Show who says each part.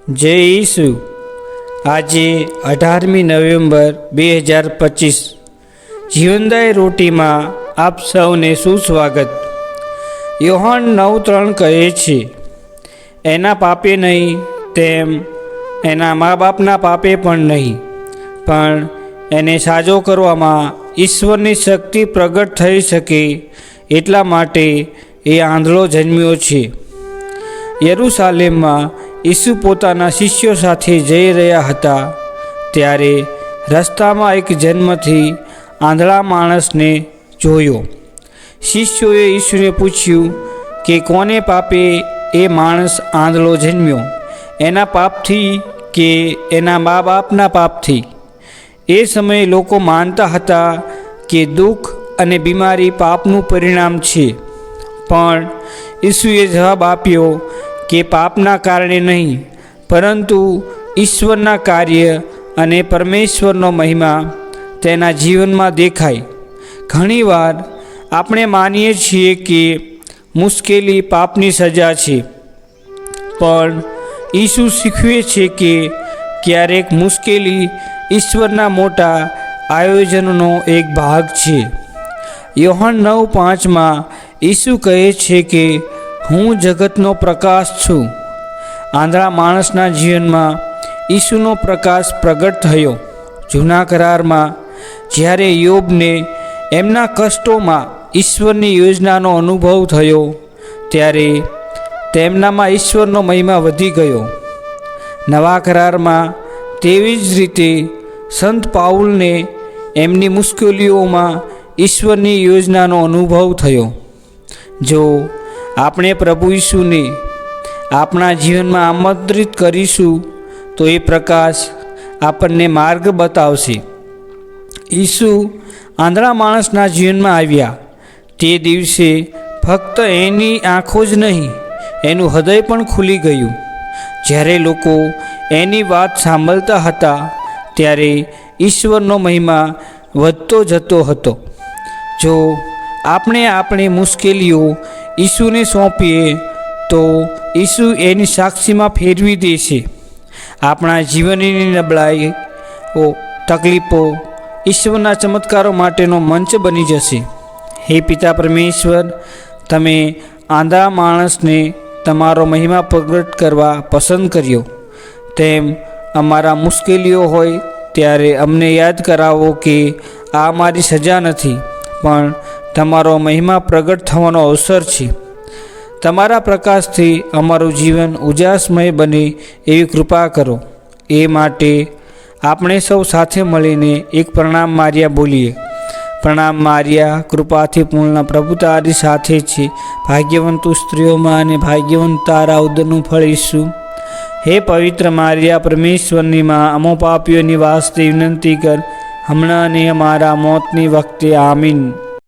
Speaker 1: જય ઈસુ। આજે 18મી નવેમ્બર 2025 જીવનદાય રોટીમાં આપ સૌને સુસ્વાગત। યોહાન 9:3 કહે છે, એના પાપે નહીં તેમ એના મા બાપના પાપે પણ નહીં, પણ એને સાજો કરવામાં ઈશ્વરની શક્તિ પ્રગટ થઈ શકે એટલા માટે એ આંધળો જન્મ્યો છે। યરૂશાલેમમાં ઈસુ પોતાના શિષ્યો સાથે જઈ રહ્યા હતા ત્યારે રસ્તામાં એક જન્મથી આંધળા માણસને જોયો। શિષ્યોએ ઈસુને પૂછ્યું કે કોને પાપે એ માણસ આંધળો જન્મ્યો, એના પાપથી કે એના મા બાપના પાપથી? એ સમયે લોકો માનતા હતા કે દુઃખ અને બીમારી પાપનું પરિણામ છે, પણ ઈસુએ જવાબ આપ્યો કે પાપના કારણે નહીં, પરંતુ ઈશ્વરના કાર્ય અને પરમેશ્વરનો મહિમા તેના જીવનમાં દેખાય। ઘણીવાર આપણે માનીએ છીએ કે મુશ્કેલી પાપની સજા છે, પણ ઈસુ શીખવે છે કે ક્યારેક મુશ્કેલી ઈશ્વરના મોટા આયોજનનો એક ભાગ છે। યોહાન 9:5 ઈસુ કહે છે કે હું જગતનો પ્રકાશ છું। આંધળા માણસના જીવનમાં ઈસુનો પ્રકાશ પ્રગટ થયો। જૂના કરારમાં જ્યારે યોબને એમના કષ્ટોમાં ઈશ્વરની યોજનાનો અનુભવ થયો ત્યારે તેમનામાં ઈશ્વરનો મહિમા વધી ગયો। નવા કરારમાં તેવી જ રીતે સંત પાઉલને એમની મુશ્કેલીઓમાં ઈશ્વરની યોજનાનો અનુભવ થયો। જો આપણે પ્રભુ ઈસુને આપણા જીવનમાં આમંત્રિત કરીશું તો એ પ્રકાશ આપણને માર્ગ બતાવશે। ઈસુ આંધળા માણસના જીવનમાં આવ્યા તે દિવસે ફક્ત એની આંખો જ નહીં, એનું હૃદય પણ ખુલી ગયું। જ્યારે લોકો એની વાત સાંભળતા હતા ત્યારે ઈશ્વરનો મહિમા વધતો જતો હતો। જો આપણે આપણી મુશ્કેલીઓ ઈસુને સોંપીએ તો ઈસુ એની સાક્ષીમાં ફેરવી દેશે। આપણા જીવનની નબળાઈઓ, તકલીફો ઈશ્વરના ચમત્કારો માટેનો મંચ બની જશે। હે પિતા પરમેશ્વર, તમે આંધળા માણસને તમારો મહિમા પ્રગટ કરવા પસંદ કર્યો, તેમ અમારા મુશ્કેલીઓ હોય ત્યારે અમને યાદ કરાવો કે આ અમારી સજા નથી, પણ તમારો મહિમા પ્રગટ થવાનો અવસર છે। તમારા પ્રકાશથી અમારું જીવન ઉજાસમય બને એવી કૃપા કરો। એ માટે આપણે સૌ સાથે મળીને એક પ્રણામ માર્યા બોલીએ। પ્રણામ માર્યા, કૃપાથી પૂર્ણ, પ્રભુ તારી સાથે છે। ભાગ્યવંત તું સ્ત્રીઓમાં અને ભાગ્યવંત તારા ઉદરનું ફળ ઈસુ। હે પવિત્ર માર્યા, પરમેશ્વરની માં, અમો પાપીઓની વાસ્તે વિનંતી કર, હમણાં અને અમારા મોતની વખતે, આમીન।